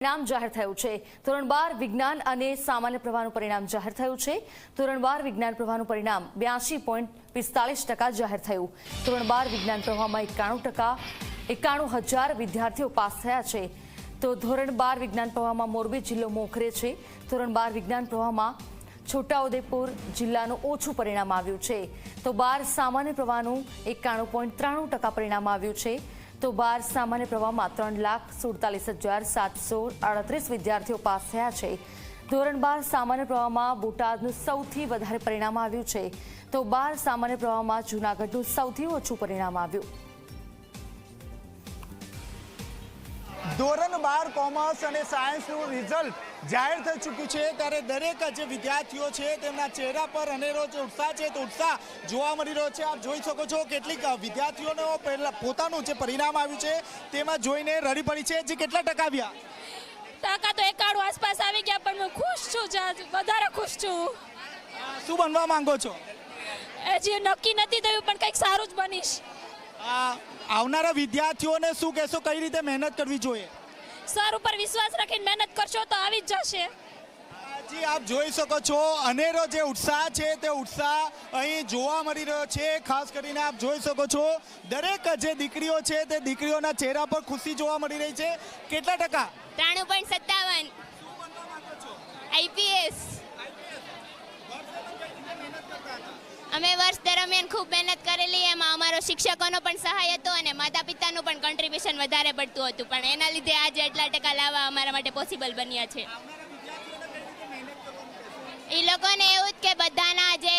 પરિણામ જાહેર થયું છે। ધોરણ 12 વિજ્ઞાન અને સામાન્ય પ્રવાહનું પરિણામ જાહેર થયું છે। ધોરણ 12 વિજ્ઞાન પ્રવાહનું પરિણામ 82.45% જાહેર થયું। ધોરણ 12 વિજ્ઞાન પ્રવાહમાં 91,000 વિદ્યાર્થીઓ પાસ થયા છે। તો ધોરણ 12 વિજ્ઞાન પ્રવાહમાં મોરબી જિલ્લો મોખરે છે। ધોરણ 12 વિજ્ઞાન પ્રવાહમાં છોટાઉદેપુર જિલ્લાનું ઓછું પરિણામ આવ્યું છે। તો 12 સામાન્ય પ્રવાહનું 91.93% પરિણામ આવ્યું છે। તો 12 સામાન્ય પ્રવાહમાં 3,47,738 વિદ્યાર્થીઓ પાસ થયા છે। ધોરણ 12 સામાન્ય પ્રવાહમાં બોટાદનું સૌથી વધારે પરિણામ આવ્યું છે। તો 12 સામાન્ય પ્રવાહમાં જૂનાગઢનું સૌથી ઓછું પરિણામ આવ્યું। ધોરણ 12 કોમર્સ અને સાયન્સનું રિઝલ્ટ જાહેર થઈ ચૂક્યું છે ત્યારે દરેક જે વિદ્યાર્થીઓ છે તેમના ચહેરા પર અનેરો જે ઉત્સાહ છે તો ઉત્સાહ જોવા મળી રહ્યો છે। આપ જોઈ શકો છો કેટલીક વિદ્યાર્થીઓનો પોતાનું જે પરિણામ આવ્યું છે તેમાં જોઈને રડી પડી છે। જે કેટલા ટકા આવ્યા? ટકા તો 91 આસપાસ આવી ગયા, પણ હું ખુશ છું, વધારે ખુશ છું। શું બનવા માંગો છો? હજી નક્કી નથી થયું, પણ કંઈક સારું જ બનીશ। આવનારા વિદ્યાર્થીઓને શું કહેશો, કઈ રીતે મહેનત કરવી જોઈએ? સર ઉપર વિશ્વાસ રાખીને મહેનત કરશો તો આવી જ જશે। જી આપ જોઈ શકો છો અનેરો જે ઉત્સાહ છે તે ઉત્સાહ અહીં જોવા મળી રહ્યો છે। ખાસ કરીને આપ જોઈ શકો છો દરેક જે દીકરીઓ છે તે દીકરીઓના ચહેરા પર ખુશી જોવા મળી રહી છે। કેટલા ટકા? 93.57 IPS। અમે વર્ષ દરમિયાન ખૂબ મહેનત કરેલી, એમાં અમારો શિક્ષકોનો પણ સહાય હતો અને માતા પિતાનું પણ કન્ટ્રીબ્યુશન વધારે પડતું હતું, પણ એના લીધે આજે એટલા ટકા લાવવા અમારા માટે પોસિબલ બન્યા છે। એ લોકોને એવું જ કે બધાના જે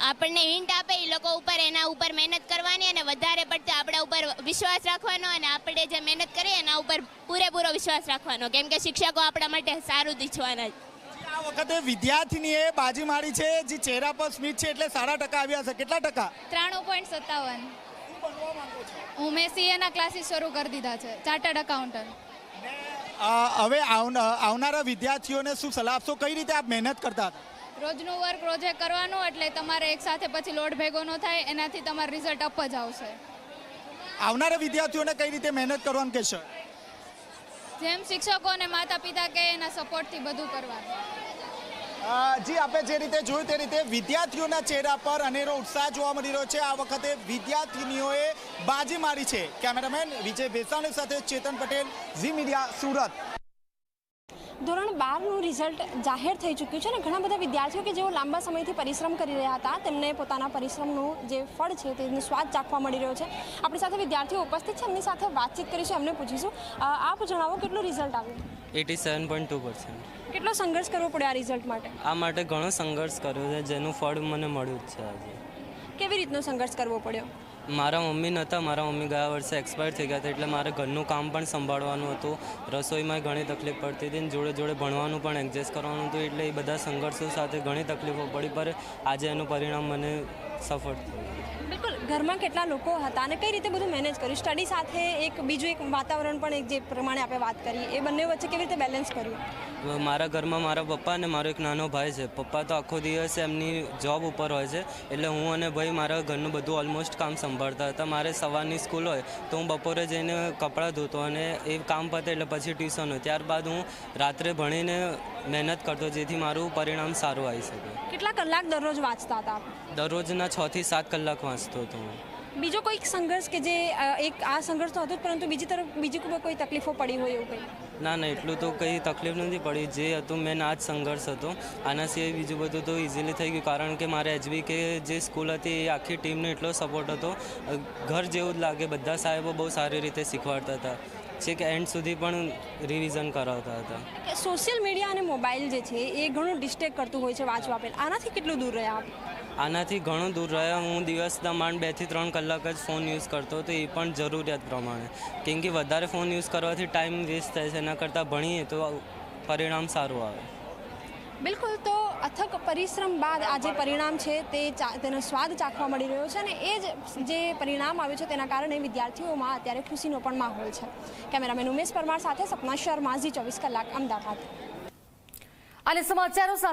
આપણને હિન્ટ આપે એ લોકો ઉપર એના ઉપર મહેનત કરવાની અને વધારે પડતો આપણા ઉપર વિશ્વાસ રાખવાનો અને આપણે જે મહેનત કરીએ એના ઉપર પૂરેપૂરો વિશ્વાસ રાખવાનો, કેમ કે શિક્ષકો આપણા માટે સારું જ ઈચ્છવાના। આ વખતે વિદ્યાર્થીનીએ બાજી મારી છે, જે ચહેરા પર સ્મિત છે એટલે સારા ટકા આવ્યા છે। કેટલા ટકા? 93.57। હું મેં CA ના ક્લાસીસ શરૂ કરી દીધા છે, ચાર્ટર્ડ એકાઉન્ટન્ટ। હવે આવનારા વિદ્યાર્થીઓને શું સલાહ આપશો, કઈ રીતે આપ મહેનત કરતા હતા? રોજનું વર્ક રોજે કરવાનું, એટલે તમારે એક સાથે પછી લોડ ભેગો ન થાય, એનાથી તમારું રિઝલ્ટ અપ જ આવશે। આવનારા વિદ્યાર્થીઓને કઈ રીતે મહેનત કરવાનું કહેશો? જેમ શિક્ષકો અને માતા પિતા કે એના સપોર્ટથી બધું કરવાનું। જી આપણે જે રીતે જોયું તે રીતે વિદ્યાર્થીઓના ચહેરા પર અનેરો ઉત્સાહ જોવા મળી રહ્યો છે। આ વખતે વિદ્યાર્થીનીઓએ બાજી મારી છે। કેમેરામેન વિજય ભેસાણી સાથે ચેતન પટેલ, ઝી મીડિયા, સુરત। ધોરણ 12નું રિઝલ્ટ જાહેર થઈ ચૂક્યું છે અને ઘણા બધા વિદ્યાર્થીઓ કે જેઓ લાંબા સમયથી પરિશ્રમ કરી રહ્યા હતા તેમને પોતાના પરિશ્રમનું જે ફળ છે તેનો સ્વાદ ચાખવા મળી રહ્યો છે। આપણી સાથે વિદ્યાર્થીઓ ઉપસ્થિત છે, એમની સાથે વાતચીત કરીશું, એમને પૂછીશું આપ જણાવો કેટલું રિઝલ્ટ આવ્યું? 87.2%। કેટલો સંઘર્ષ કરવો પડ્યો આ રિઝલ્ટ માટે? આ માટે ઘણો સંઘર્ષ કર્યો છે, જેનું ફળ મને મળ્યું જ છે આજે। કેવી રીતનો સંઘર્ષ કરવો પડ્યો? મારા મમ્મી નહોતા, મારા મમ્મી ગયા વર્ષે એક્સપાયર થઈ ગયા હતા, એટલે મારે ઘરનું કામ પણ સંભાળવાનું હતું, રસોઈમાં ઘણી તકલીફ પડતી હતી અને જોડે જોડે ભણવાનું પણ એડજસ્ટ કરવાનું હતું, એટલે એ બધા સંઘર્ષો સાથે ઘણી તકલીફો પડી, પર આજે એનું પરિણામ મને સફળ થયું। બિલકુલ, ઘરમાં કેટલા લોકો હતા અને કઈ રીતે બધું મેનેજ કર્યું? સ્ટડી સાથે બીજું એક વાતાવરણ પણ એક જે પ્રમાણે આપણે વાત કરી, એ બંને વચ્ચે કેવી રીતે બેલેન્સ કર્યું? મારા ઘરમાં મારા પપ્પા અને મારો એક નાનો ભાઈ છે। પપ્પા તો આખો દિવસ એમની જોબ ઉપર હોય છે, એટલે હું અને ભાઈ મારા ઘરનું બધું ઓલમોસ્ટ કામ સંભાળતા હતા। મારે સવારની સ્કૂલ હોય તો હું બપોરે જઈને કપડાં ધોતો અને એ કામ પતે એટલે પછી ટ્યુશન હોય, ત્યારબાદ હું રાત્રે ભણીને મહેનત કરતો, જેથી મારું પરિણામ સારું આવી શકે। કેટલા કલાક દરરોજ વાંચતા હતા? દરરોજના 6 થી 7 કલાક વાંચતો હતો હું। બીજો કોઈક સંઘર્ષ કે જે એક આ સંઘર્ષ તો હતો જ, પરંતુ બીજી તરફ બીજી કોઈ તકલીફો પડી હોય એવું કંઈ? ના, એટલું તો કંઈ તકલીફ નથી પડી, જે હતું મેન આ જ સંઘર્ષ હતો। આના સિવાય બીજું બધું તો ઇઝીલી થઈ ગયું, કારણ કે મારે HBK જે સ્કૂલ હતી એ આખી ટીમનો એટલો સપોર્ટ હતો, ઘર જેવું જ લાગે, બધા સાહેબો બહુ સારી રીતે શીખવાડતા હતા, છેક એન્ડ સુધી પણ રિવિઝન કરાવતા હતા। સોશિયલ મીડિયા અને મોબાઈલ જે છે એ ઘણું ડિસ્ટ્રેક્ટ કરતું હોય છે વાંચવા પહેલાં, આનાથી કેટલું દૂર રહ્યા આપ? આનાથી ઘણું દૂર રહ્યા। હું દિવસના માંડ 2 થી 3 કલાક જ ફોન યુઝ કરતો હતો, એ પણ જરૂરિયાત પ્રમાણે, કેમ કે વધારે ફોન યુઝ કરવાથી ટાઈમ વેસ્ટ થાય છે, એના કરતાં ભણીએ તો પરિણામ સારું આવે। બિલકુલ, તો અથક પરિશ્રમ બાદ આ જે પરિણામ છે તેનો સ્વાદ ચાખવા મળી રહ્યો છે અને એ જ જે પરિણામ આવ્યું છે તેના કારણે વિદ્યાર્થીઓમાં અત્યારે ખુશીનો પણ માહોલ છે। કેમેરામેન ઉમેશ પરમાર સાથે સપના શર્મા, ઝી 24 કલાક, અમદાવાદ। અને સમાચારો સાથે